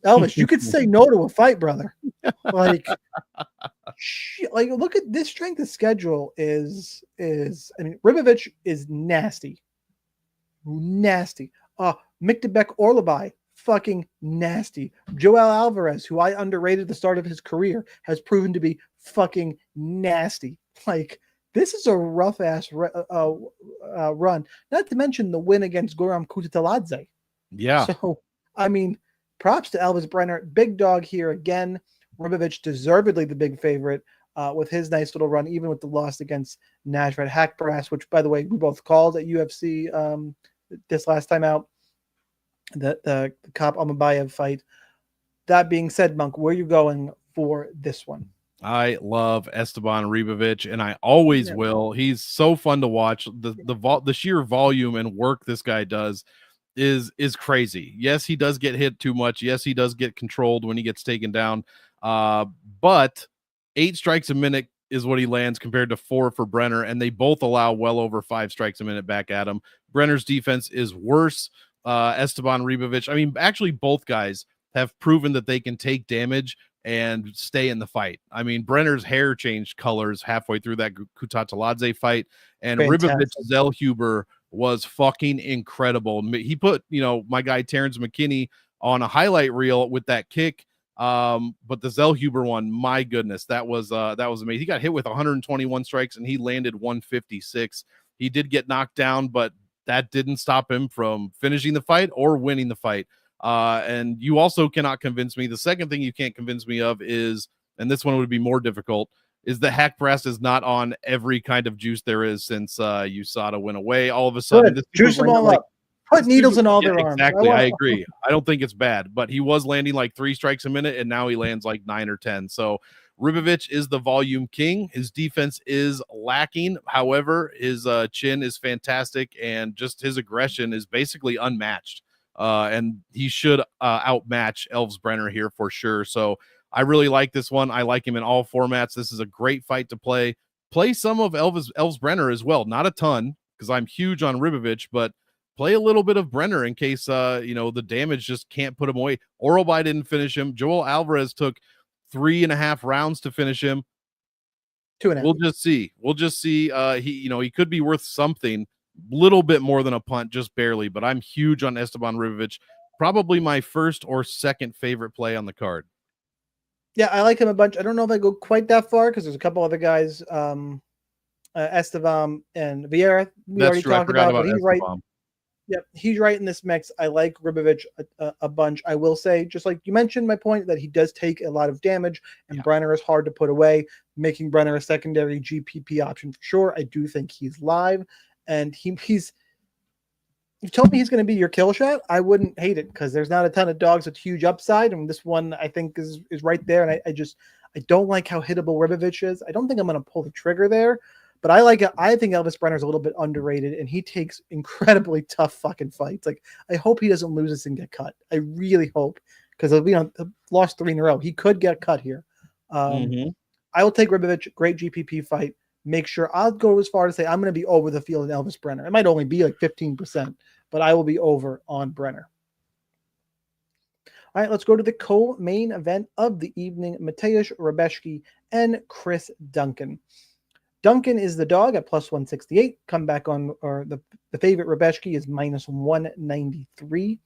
Elvis, you could say no to a fight, brother. Like look at this strength of schedule is Ribovic is nasty. Miktabek Orlabai, fucking nasty. Joel Alvarez, who I underrated at the start of his career, has proven to be fucking nasty. Like, this is a rough ass run. Not to mention the win against Goram Kutataladze. Yeah. So, I mean, props to Elvis Brenner. Big dog here again. Ribovic deservedly the big favorite with his nice little run, even with the loss against Nashville Hackbrass, which, by the way, we both called at UFC this last time out, the Kop Almabayev fight. That being said, Monk, where are you going for this one? I love Esteban Ribovic, and I always will. He's so fun to watch. The sheer volume and work this guy does is crazy. Yes, he does get hit too much. Yes, he does get controlled when he gets taken down. But 8 strikes a minute is what he lands compared to 4 for Brenner, and they both allow well over 5 strikes a minute back at him. Brenner's defense is worse. Esteban Ribovic, I mean, actually both guys have proven that they can take damage and stay in the fight. I mean, Brenner's hair changed colors halfway through that Kutataladze fight, and Ribovic's Zellhuber was fucking incredible. He put, my guy Terrence McKinney on a highlight reel with that kick. But the Zellhuber one, my goodness, that was amazing. He got hit with 121 strikes and he landed 156. He did get knocked down, but that didn't stop him from finishing the fight or winning the fight. And you also cannot convince me. The second thing you can't convince me of is, and this one would be more difficult, is the Hackbrass is not on every kind of juice there is since USADA went away. All of a sudden, juice them all up. Put needles in all their arms. Exactly, I agree. I don't think it's bad, but he was landing like 3 strikes a minute, and now he lands like 9 or 10. So Ribovic is the volume king. His defense is lacking. However, his chin is fantastic, and just his aggression is basically unmatched. And he should outmatch Elvis Brenner here for sure. So I really like this one. I like him in all formats. This is a great fight to play. Play some of Elvis Brenner as well. Not a ton, because I'm huge on Ribovic, but play a little bit of Brenner in case, the damage just can't put him away. Orlby didn't finish him. Joel Alvarez took 3.5 rounds to finish him. 2.5. We'll just see. He could be worth something, little bit more than a punt, just barely, but I'm huge on Esteban Ribovic. Probably my first or second favorite play on the card. Yeah, I like him a bunch. I don't know if I go quite that far because there's a couple other guys, Esteban and Vieira. That's true. I forgot about he's Esteban. Right. Yeah, he's right in this mix. I like Ribovic a bunch. I will say, just like you mentioned, my point that he does take a lot of damage, and Brenner is hard to put away, making Brenner a secondary GPP option for sure. I do think he's live, and he's. You told me he's going to be your kill shot, I wouldn't hate it because there's not a ton of dogs with huge upside, and this one I think is right there. And I don't like how hittable Ribovic is. I don't think I'm going to pull the trigger there. But I like it. I think Elvis Brenner's a little bit underrated, and he takes incredibly tough fucking fights. Like, I hope he doesn't lose this and get cut. I really hope, because he'll lost 3 in a row. He could get cut here. I will take Ribovic. Great GPP fight. make sure I'll go as far to say I'm going to be over the field in Elvis Brenner. It might only be like 15%, but I will be over on Brenner. All right, let's go to the co-main event of the evening. Mateusz Rebecki and Chris Duncan. Duncan is the dog at plus 168. Come back on, or the favorite Rebecki is minus 193.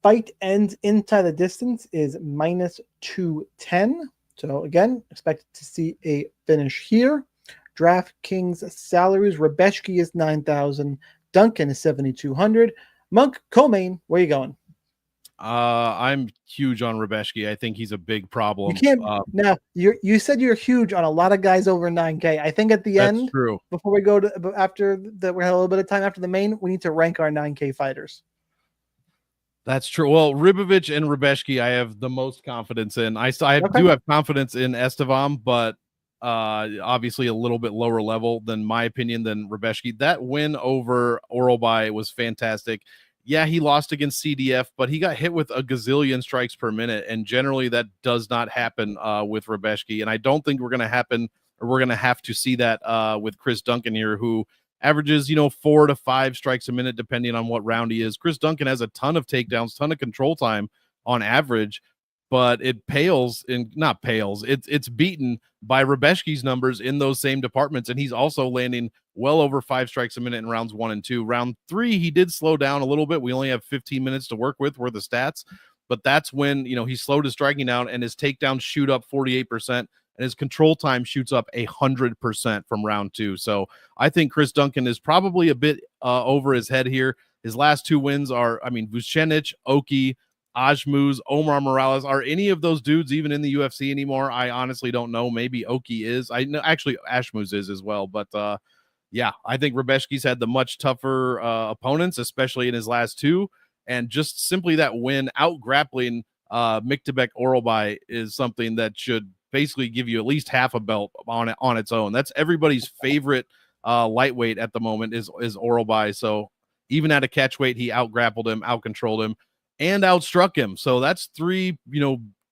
Fight ends inside the distance is minus 210. So again, expect to see a finish here. DraftKings salaries, Rebecki is 9,000. Duncan is 7,200. Monk, co-main, where you going? I'm huge on Rebecki. I think he's a big problem. You can't now. You said you're huge on a lot of guys over 9K. I think at the end, true. Before we go to after that, we have a little bit of time after the main. We need to rank our 9K fighters. That's true. Well, Ribovic and Rebecki, I have the most confidence in. I do have confidence in Estevam, but obviously a little bit lower level than my opinion than Rebecki. That win over Orolbai was fantastic. Yeah, he lost against CDF, but he got hit with a gazillion strikes per minute, and generally that does not happen with Rebecki. And I don't think we're going to have to see that with Chris Duncan here, who averages 4 to 5 strikes a minute depending on what round he is. Chris Duncan has a ton of takedowns, ton of control time on average, but it pales in not pales. It's beaten by Rebecki's numbers in those same departments, and he's also landing well over 5 strikes a minute in rounds 1 and 2. Round 3, he did slow down a little bit. We only have 15 minutes to work with, were the stats, but that's when he slowed his striking down, and his takedowns shoot up 48%, and his control time shoots up 100% from round 2. So I think Chris Duncan is probably a bit over his head here. His last 2 wins are, Vucenic, Oki, Ajmuz, Omar Morales. Are any of those dudes even in the UFC anymore? I honestly don't know. Maybe Oki is. I know actually Ashmuz is as well. But yeah, I think Rebecki's had the much tougher opponents, especially in his last 2. And just simply that win out grappling Miktabek Orolbai is something that should basically give you at least half a belt on its own. That's everybody's favorite lightweight at the moment is Orolbai. So even at a catch weight, he out grappled him, out controlled him, and outstruck him. So that's 3,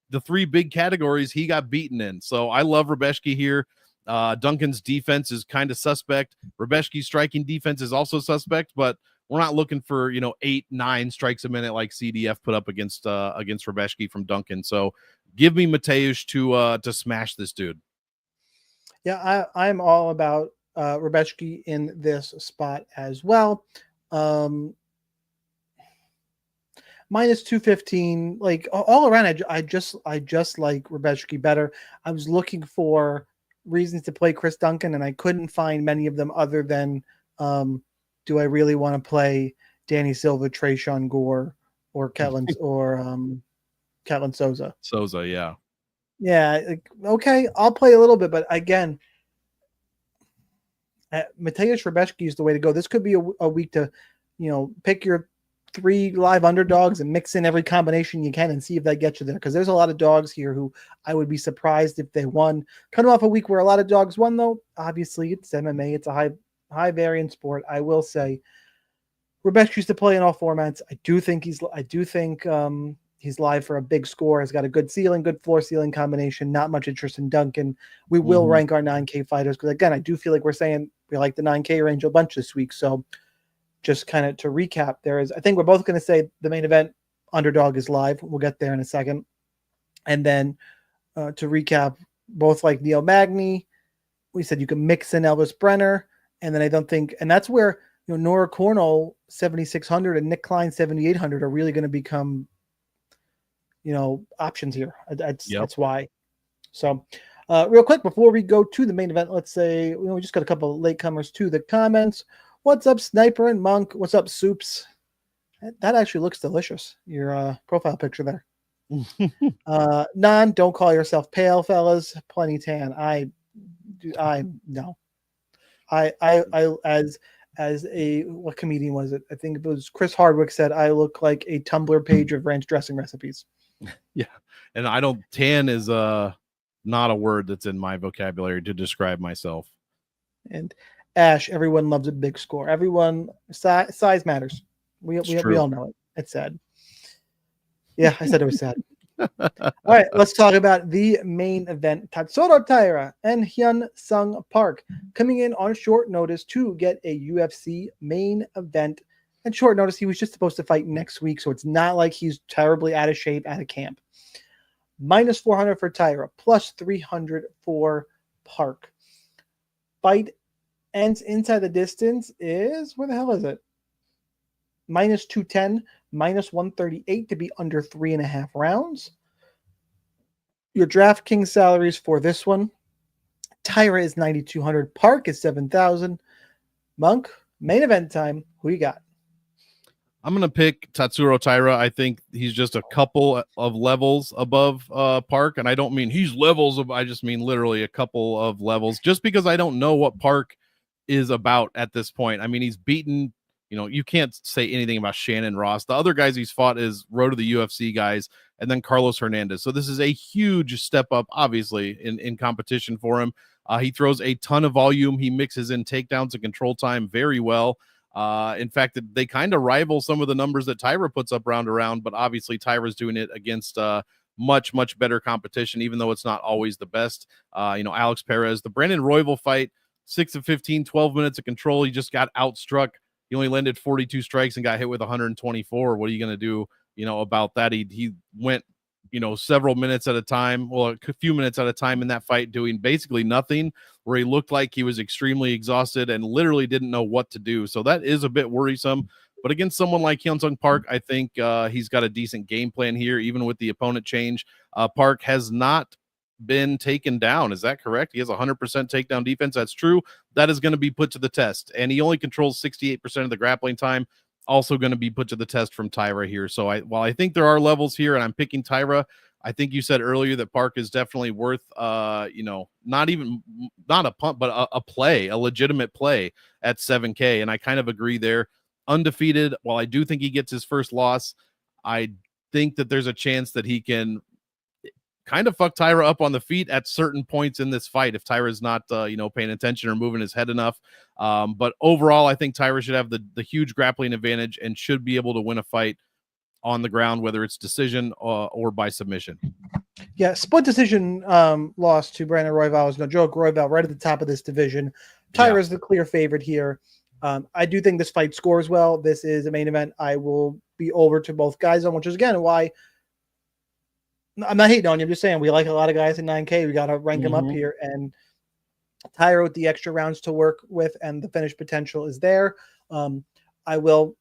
the 3 big categories he got beaten in. So I love Rebecki here. Duncan's defense is kind of suspect. Rebecki's striking defense is also suspect, but we're not looking for 8, 9 strikes a minute like CDF put up against Rebecki from Duncan. So give me Mateusz to smash this dude. Yeah, I'm all about Rebecki in this spot as well. Minus 215, like all around, I just like Rebecki better. I was looking for reasons to play Chris Duncan, and I couldn't find many of them other than do I really want to play Danny Silva, Trayshawn Gore, or Ketlin Souza? Souza, yeah. Yeah, like, okay, I'll play a little bit, but again, Mateusz Rebecki is the way to go. This could be a week to, pick your 3 live underdogs and mix in every combination you can and see if that gets you there. Because there's a lot of dogs here who I would be surprised if they won. Coming off a week where a lot of dogs won, though, obviously it's MMA. It's a high variance sport. I will say, Rebecki used to play in all formats. I do think he's live for a big score. Has got a good ceiling, good floor ceiling combination. Not much interest in Duncan. We will rank our 9K fighters because again, I do feel like we're saying we like the 9K range a bunch this week. So just kind of to recap, I think we're both going to say the main event underdog is live. We'll get there in a second. And then to recap, both like Neil Magny. We said you can mix in Elvis Brenner. And then I don't think, and that's where, Nora Cornell 7,600 and Nick Klein 7,800 are really going to become, options here. That's why. So real quick, before we go to the main event, let's say, we just got a couple of latecomers to the comments. What's up, Sniper and Monk? What's up, Soups? That actually looks delicious. Your profile picture there. Don't call yourself pale, fellas. Plenty tan. No. What comedian was it? I think it was Chris Hardwick said, I look like a Tumblr page of ranch dressing recipes. Yeah. And tan is not a word that's in my vocabulary to describe myself. And Ash, everyone loves a big score. Everyone, size matters. We all know it. It's sad. Yeah, I said it was sad. All right, let's talk about the main event. Tatsuro Taira and Hyun Sung Park coming in on short notice to get a UFC main event. And short notice, he was just supposed to fight next week, so it's not like he's terribly out of shape at a camp. Minus 400 for Taira, plus 300 for Park. Fight ends inside the distance is, where the hell is it? Minus 210, minus 138 to be under 3.5 rounds. Your DraftKings salaries for this one: Taira is 9,200, Park is 7,000. Monk, main event time. Who you got? I'm going to pick Tatsuro Taira. I think he's just a couple of levels above Park. And I don't mean he's levels of, I just mean literally a couple of levels, just because I don't know what Park is about at this point. I mean, he's beaten, you can't say anything about Shannon Ross. The other guys he's fought is road to the UFC guys, and then Carlos Hernandez. So this is a huge step up, obviously, in competition for him. He throws a ton of volume. He mixes in takedowns and control time very well. In fact, they kind of rival some of the numbers that Taira puts up round around, but obviously Taira's doing it against much, much better competition, even though it's not always the best. Alex Perez, the Brandon Royval fight, 6 of 15, 12 minutes of control. He just got outstruck. He only landed 42 strikes and got hit with 124. What are you going to do, about that? He went, several minutes at a time, well, a few minutes at a time in that fight, doing basically nothing, where he looked like he was extremely exhausted and literally didn't know what to do. So that is a bit worrisome. But against someone like Hyun Sung Park, I think he's got a decent game plan here, even with the opponent change. Park has not been taken down. Is that correct? He has 100% takedown defense. That's true. That is going to be put to the test. And he only controls 68% of the grappling time. Also going to be put to the test from Taira here. So while I think there are levels here and I'm picking Taira, I think you said earlier that Park is definitely worth, not a pump, but a play, a legitimate play at 7K. And I kind of agree there. Undefeated. While I do think he gets his first loss, I think that there's a chance that he can kind of fuck Taira up on the feet at certain points in this fight if Taira's not paying attention or moving his head enough. But overall, I think Taira should have the huge grappling advantage and should be able to win a fight on the ground, whether it's decision or by submission. Yeah, split decision loss to Brandon Royval is no joke. Royval right at the top of this division. Taira is the clear favorite here. I do think this fight scores well. This is a main event. I will be over to both guys on, which is again why I'm not hating on you. I'm just saying we like a lot of guys in 9K. We got to rank them up here. And Taira with the extra rounds to work with and the finish potential is there. I will,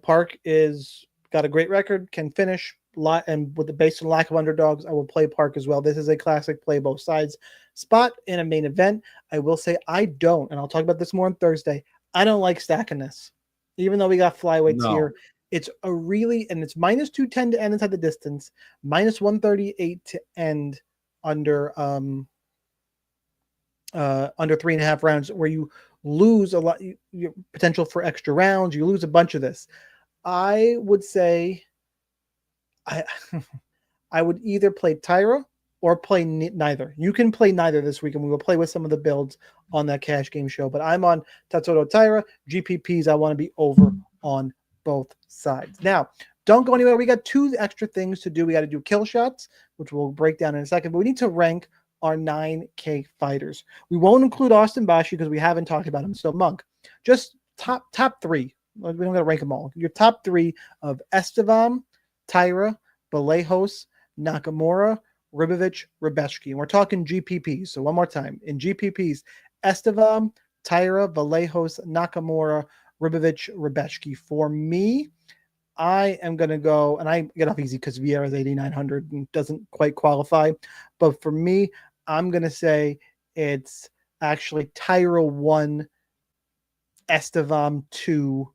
Park is got a great record, can finish lot, and with the based on lack of underdogs, I will play Park as well. This is a classic play both sides spot in a main event. I will say I don't, and I'll talk about this more on Thursday. I don't like stacking this, even though we got flyweights here. It's it's minus 210 to end inside the distance, minus 138 to end under 3.5 rounds, where you lose a lot, your potential for extra rounds. You lose a bunch of this. I would say I would either play Taira or play neither. You can play neither this week, and we will play with some of the builds on that cash game show. But I'm on Tatsuro Taira. GPPs, I want to be over on both sides. Now, don't go anywhere. We got 2 extra things to do. We got to do kill shots, which we'll break down in a second, but we need to rank our 9K fighters. We won't include Austin Bashi because we haven't talked about him. So Monk, just top 3. We don't got to rank them all. Your top 3 of Estevam, Taira, Vallejos, Nakamura, Ribovich, Rebeshki. And we're talking GPPs. So one more time. In GPPs, Estevam, Taira, Vallejos, Nakamura, Ribovich, Rebeshki. For me, I am going to go, and I get off easy because Vieira's 8,900 and doesn't quite qualify. But for me, I'm going to say it's actually Taira 1, Estevam 2.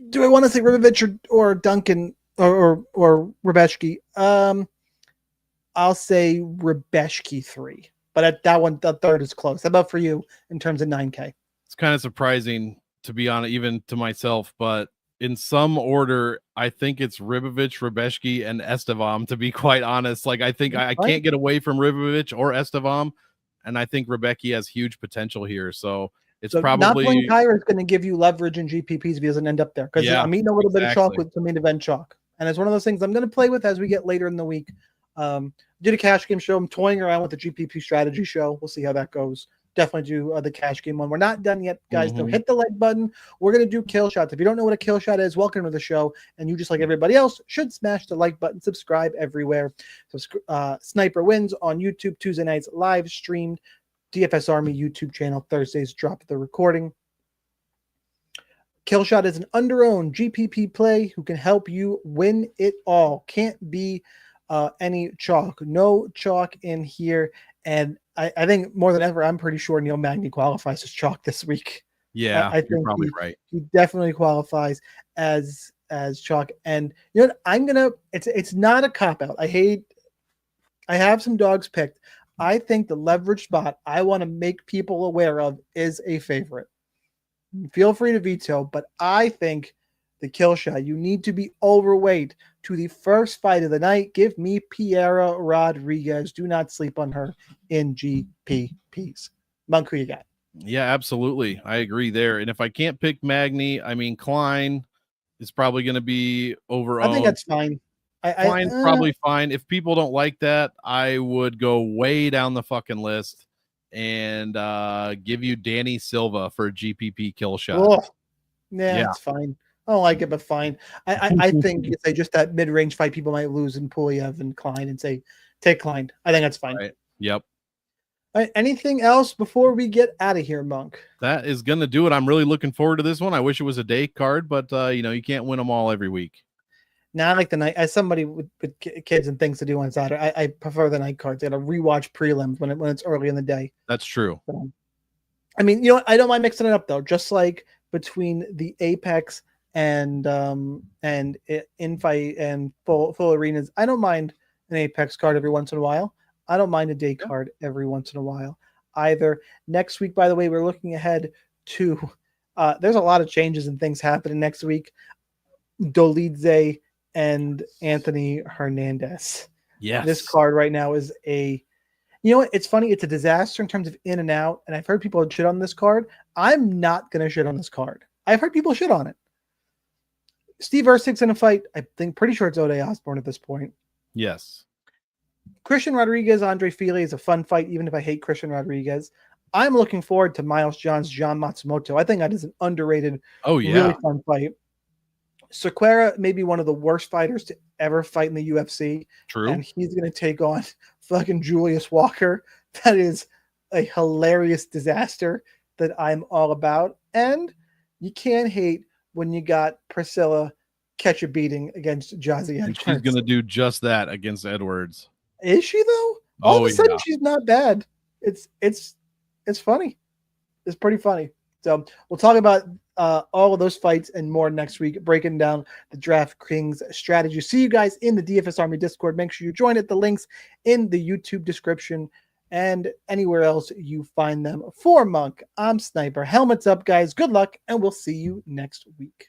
Do I want to say Ribovich or Duncan or Rebeshki? I'll say Rebeshki 3. But at that one, the third is close. How about for you in terms of 9K? It's kind of surprising, to be honest, even to myself, but in some order, I think it's Ribovich, Rebeshki, and Estevam, to be quite honest. Like, I think I can't get away from Ribovich or Estevam, and I think Rebeshki has huge potential here. So it's probably not playing Taira is going to give you leverage in GPPs if he doesn't end up there. Because I'm eating a little bit of chalk with some main event chalk. And it's one of those things I'm going to play with as we get later in the week. Did a cash game show. I'm toying around with the GPP strategy show. We'll see how that goes. Definitely do the cash game one. We're not done yet, guys. Don't hit the like button. We're going to do kill shots. If you don't know what a kill shot is, welcome to the show. And you, just like everybody else, should smash the like button, subscribe everywhere. So, Sniper Wins on YouTube Tuesday nights, live streamed. DFS Army YouTube channel Thursdays, drop the recording. Killshot is an under-owned GPP play who can help you win it all. Can't be any chalk. No chalk in here. And I think more than ever, I'm pretty sure Neil Magny qualifies as chalk this week. Yeah, I think you're probably right. He definitely qualifies as chalk. And you know what? I'm gonna. It's not a cop out. I have some dogs picked. I think the leverage spot I want to make people aware of is a favorite. Feel free to veto, but I think the kill shot, you need to be overweight to the first fight of the night. Give me Taira Rodriguez. Do not sleep on her in GPPs. Monk, who you got? Yeah, absolutely. I agree there. And if I can't pick Magny, I mean, Klein is probably going to be over. I think that's fine. Klein probably fine. If people don't like that, I would go way down the fucking list and give you Danny Silva for a GPP kill shot. Oh, yeah, it's fine. I don't like it, but fine. I think if they just that mid-range fight, people might lose in Pulev and Klein and say, take Klein. I think that's fine. Right. Yep. All right, anything else before we get out of here, Monk? That is going to do it. I'm really looking forward to this one. I wish it was a day card, but you can't win them all every week. Now, I like the night. As somebody with kids and things to do on Saturday, I prefer the night cards. I got to rewatch prelims when it's early in the day. That's true. So, I mean, you know, I don't mind mixing it up though. Just like between the Apex and in-fight and full arenas, I don't mind an Apex card every once in a while. I don't mind a day card every once in a while either. Next week, by the way, we're looking ahead to. There's a lot of changes and things happening next week. Dolidze and Anthony Hernandez. Yes. This card right now is you know what? It's funny. It's a disaster in terms of in and out. And I've heard people shit on this card. I'm not going to shit on this card. I've heard people shit on it. Steve Erceg's in a fight. I think pretty sure it's Ode Osborne at this point. Yes. Christian Rodriguez, Andre Fili is a fun fight, even if I hate Christian Rodriguez. I'm looking forward to Miles John's John Matsumoto. I think that is an underrated, really fun fight. Sequeira may be one of the worst fighters to ever fight in the UFC. True. And he's going to take on fucking Julius Walker. That is a hilarious disaster that I'm all about. And you can't hate when you got Priscilla catch a beating against Jazzy Edwards. She's going to do just that against Edwards. Is she, though? All of a sudden, she's not bad. It's funny. It's pretty funny. So we'll talk about all of those fights and more next week, breaking down the DraftKings strategy. See you guys in the DFS Army Discord. Make sure you join it. The links in the YouTube description and anywhere else you find them. For Monk, I'm Sniper. Helmets up, guys. Good luck, and we'll see you next week.